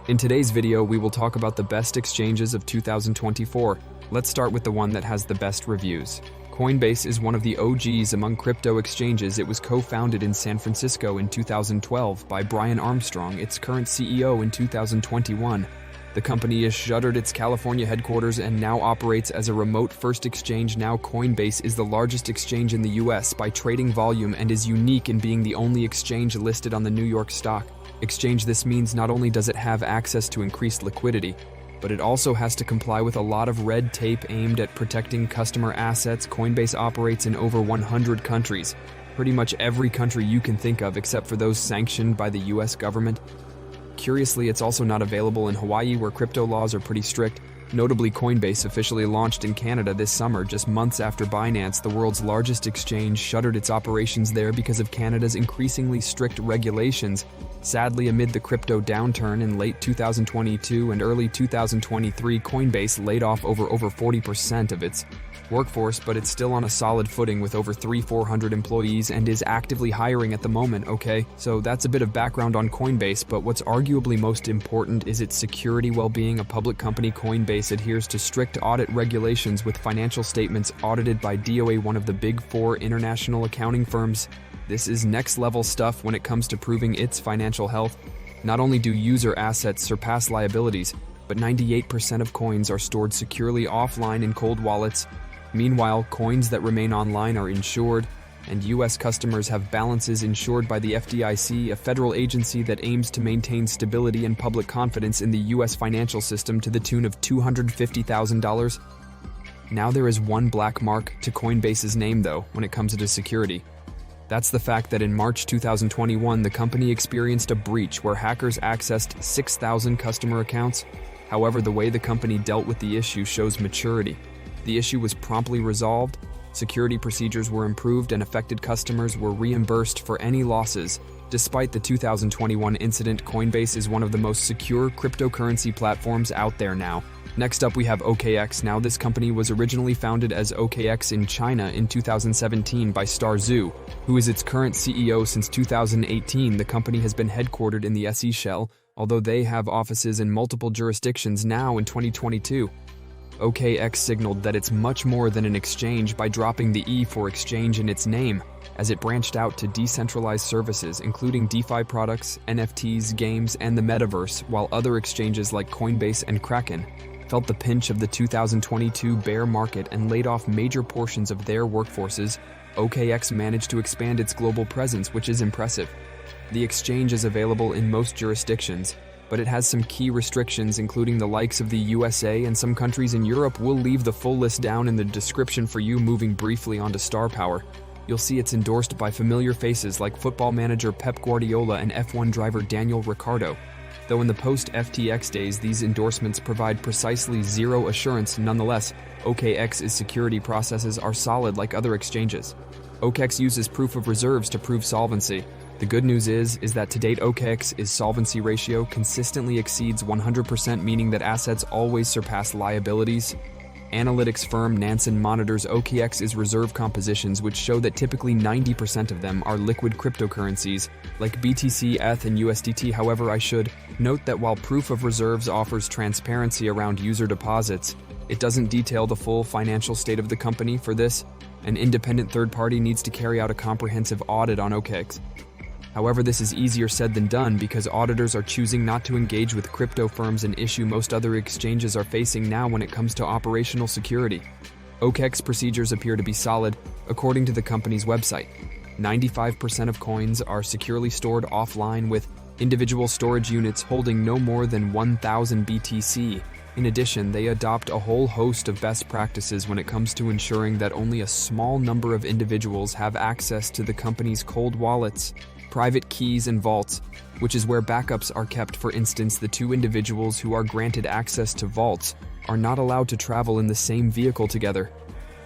In today's video, we will talk about the best exchanges of 2024. Let's start with the one that has the best reviews. Coinbase is one of the OGs among crypto exchanges. It was co-founded in San Francisco in 2012 by Brian Armstrong, its current CEO in 2021. The company has shuttered its California headquarters and now operates as a remote-first exchange. Now Coinbase is the largest exchange in the US by trading volume and is unique in being the only exchange listed on the New York Stock Exchange. This means not only does it have access to increased liquidity, but it also has to comply with a lot of red tape aimed at protecting customer assets. Coinbase operates in over 100 countries, pretty much every country you can think of except for those sanctioned by the US government. Curiously, it's also not available in Hawaii, where crypto laws are pretty strict. Notably, Coinbase officially launched in Canada this summer, just months after Binance, the world's largest exchange, shuttered its operations there because of Canada's increasingly strict regulations. Sadly, amid the crypto downturn in late 2022 and early 2023, Coinbase laid off over 40% of its workforce, but it's still on a solid footing with over 400 employees and is actively hiring at the moment. Okay, so that's a bit of background on Coinbase, but what's arguably most important is its security. While being a public company, Coinbase adheres to strict audit regulations with financial statements audited by DOA, one of the big four international accounting firms. This is next level stuff when it comes to proving its financial health. Not only do user assets surpass liabilities, but 98% of coins are stored securely offline in cold wallets. Meanwhile, coins that remain online are insured, and US customers have balances insured by the FDIC, a federal agency that aims to maintain stability and public confidence in the US financial system to the tune of $250,000. Now there is one black mark to Coinbase's name, though, when it comes to security. That's the fact that in March 2021, the company experienced a breach where hackers accessed 6,000 customer accounts. However, the way the company dealt with the issue shows maturity. The issue was promptly resolved, security procedures were improved, and affected customers were reimbursed for any losses. Despite the 2021 incident, Coinbase is one of the most secure cryptocurrency platforms out there now. Next up, we have OKX. Now, this company was originally founded as OKX in China in 2017 by Star Zhu, who is its current CEO since 2018. The company has been headquartered in the SE shell, although they have offices in multiple jurisdictions now in 2022. OKX signaled that it's much more than an exchange by dropping the E for exchange in its name, as it branched out to decentralized services, including DeFi products, NFTs, games, and the metaverse, while other exchanges like Coinbase and Kraken felt the pinch of the 2022 bear market and laid off major portions of their workforces. OKX managed to expand its global presence, which is impressive. The exchange is available in most jurisdictions, but it has some key restrictions, including the likes of the USA and some countries in Europe. We'll leave the full list down in the description for you. Moving briefly onto Star Power, you'll see it's endorsed by familiar faces like football manager Pep Guardiola and F1 driver Daniel Ricciardo. Though in the post-FTX days, these endorsements provide precisely zero assurance. Nonetheless, OKX's security processes are solid like other exchanges. OKX uses proof of reserves to prove solvency. The good news is that to date, OKX's solvency ratio consistently exceeds 100%, meaning that assets always surpass liabilities. Analytics firm Nansen monitors OKX's reserve compositions, which show that typically 90% of them are liquid cryptocurrencies, like BTC, ETH, and USDT. However, I should note that while proof of reserves offers transparency around user deposits, it doesn't detail the full financial state of the company. For this, an independent third party needs to carry out a comprehensive audit on OKX. However, this is easier said than done because auditors are choosing not to engage with crypto firms, an issue most other exchanges are facing now when it comes to operational security. OKX procedures appear to be solid, according to the company's website. 95% of coins are securely stored offline, with individual storage units holding no more than 1,000 BTC. In addition, they adopt a whole host of best practices when it comes to ensuring that only a small number of individuals have access to the company's cold wallets, private keys, and vaults, which is where backups are kept. For instance, the two individuals who are granted access to vaults are not allowed to travel in the same vehicle together.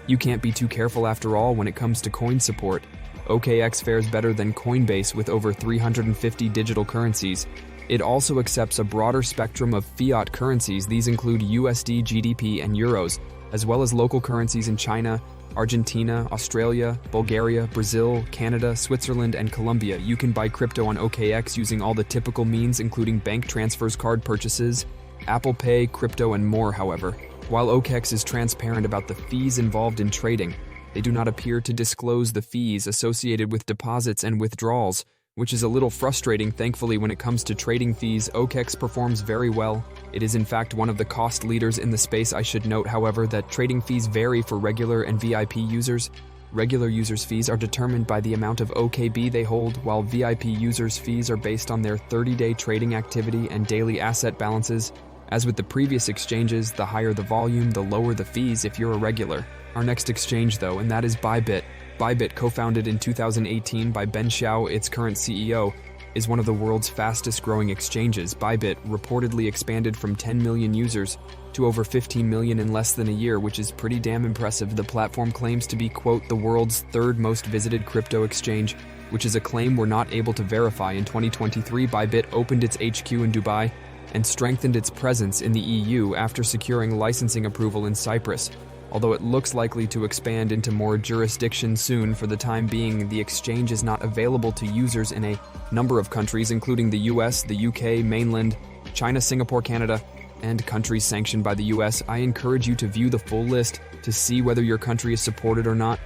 You can't be too careful after all when it comes to coin support. OKX fares better than Coinbase with over 350 digital currencies. It also accepts a broader spectrum of fiat currencies. These include USD, GBP, and euros, as well as local currencies in China, Argentina, Australia, Bulgaria, Brazil, Canada, Switzerland, and Colombia. You can buy crypto on OKX using all the typical means, including bank transfers, card purchases, Apple Pay, crypto, and more. However, while OKX is transparent about the fees involved in trading, they do not appear to disclose the fees associated with deposits and withdrawals, which is a little frustrating. Thankfully, when it comes to trading fees, OKX performs very well. It is in fact one of the cost leaders in the space. I should note, however, that trading fees vary for regular and VIP users. Regular users' fees are determined by the amount of OKB they hold, while VIP users' fees are based on their 30-day trading activity and daily asset balances. As with the previous exchanges, the higher the volume, the lower the fees if you're a regular. Our next exchange though, and that is Bybit. Bybit, co-founded in 2018 by Ben Xiao, its current CEO, is one of the world's fastest growing exchanges. Bybit reportedly expanded from 10 million users to over 15 million in less than a year, which is pretty damn impressive. The platform claims to be, quote, the world's third most visited crypto exchange, which is a claim we're not able to verify. In 2023, Bybit opened its HQ in Dubai and strengthened its presence in the EU after securing licensing approval in Cyprus. Although it looks likely to expand into more jurisdictions soon, for the time being, the exchange is not available to users in a number of countries, including the US, the UK, mainland, China, Singapore, Canada, and countries sanctioned by the US. I encourage you to view the full list to see whether your country is supported or not.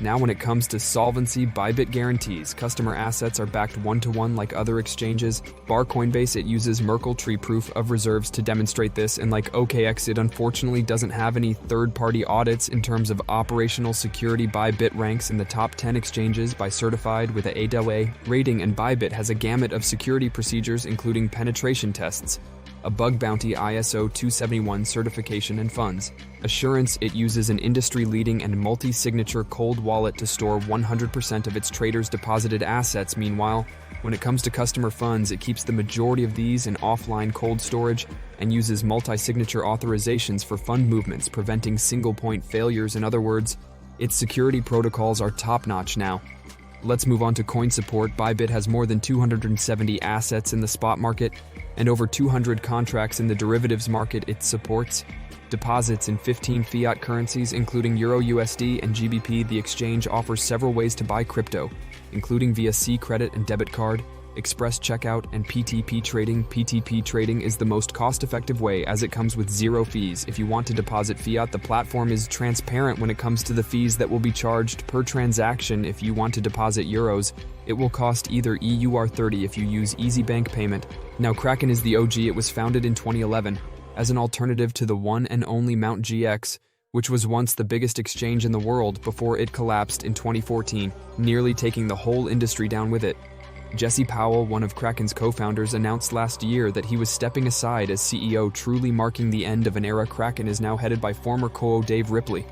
Now, when it comes to solvency, Bybit guarantees customer assets are backed one-to-one like other exchanges. Bar Coinbase, it uses Merkle tree proof of reserves to demonstrate this, and like OKX, it unfortunately doesn't have any third-party audits. In terms of operational security, Bybit ranks in the top 10 exchanges by certified with a AAA rating, and Bybit has a gamut of security procedures, including penetration tests, a bug bounty, ISO 271 certification, and funds assurance. It uses an industry-leading and multi-signature cold wallet to store 100% of its traders' deposited assets. Meanwhile, when it comes to customer funds, it keeps the majority of these in offline cold storage and uses multi-signature authorizations for fund movements, preventing single-point failures. In other words, its security protocols are top-notch. Now, let's move on to coin support. Bybit has more than 270 assets in the spot market and over 200 contracts in the derivatives market. It supports deposits in 15 fiat currencies, including Euro, USD, and GBP. The exchange offers several ways to buy crypto, including via C credit and debit card, express checkout, and PTP trading. PTP trading is the most cost-effective way as it comes with zero fees. If you want to deposit fiat, the platform is transparent when it comes to the fees that will be charged per transaction. If you want to deposit euros, it will cost either EUR30 if you use EasyBank payment. Now, Kraken is the OG. It was founded in 2011 as an alternative to the one and only Mt. GX, which was once the biggest exchange in the world before it collapsed in 2014, nearly taking the whole industry down with it. Jesse Powell, one of Kraken's co-founders, announced last year that he was stepping aside as CEO, truly marking the end of an era. Kraken is now headed by former co-CEO Dave Ripley.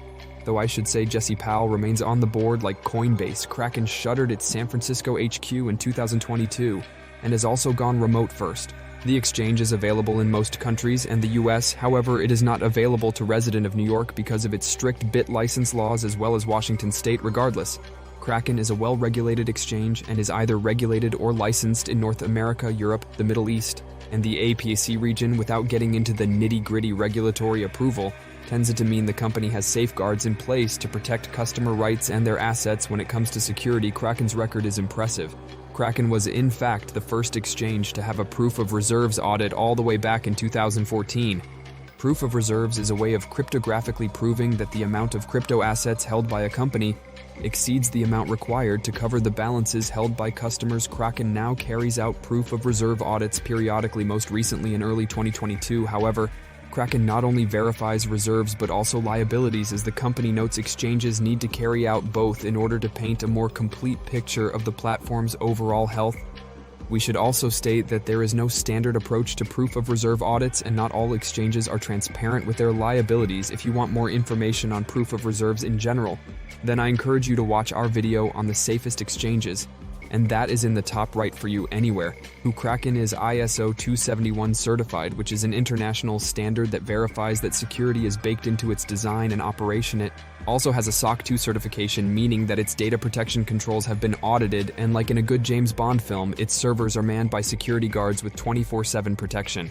Though I should say Jesse Powell remains on the board like Coinbase. Kraken shuttered its San Francisco HQ in 2022 and has also gone remote first. The exchange is available in most countries and the US, however, it is not available to residents of New York because of its strict BIT license laws, as well as Washington state. Regardless, Kraken is a well-regulated exchange and is either regulated or licensed in North America, Europe, the Middle East, and the APAC region. Without getting into the nitty-gritty regulatory approval, tends to mean the company has safeguards in place to protect customer rights and their assets. When it comes to security, Kraken's record is impressive. Kraken was in fact the first exchange to have a proof of reserves audit all the way back in 2014. Proof of reserves is a way of cryptographically proving that the amount of crypto assets held by a company exceeds the amount required to cover the balances held by customers. Kraken now carries out proof of reserve audits periodically, most recently in early 2022. However, Kraken not only verifies reserves but also liabilities, as the company notes exchanges need to carry out both in order to paint a more complete picture of the platform's overall health. We should also state that there is no standard approach to proof of reserve audits, and not all exchanges are transparent with their liabilities. If you want more information on proof of reserves in general, then I encourage you to watch our video on the safest exchanges, and that is in the top right for you anywhere. Kraken is ISO 271 certified, which is an international standard that verifies that security is baked into its design and operation. It also has a SOC 2 certification, meaning that its data protection controls have been audited, and like in a good James Bond film, its servers are manned by security guards with 24/7 protection.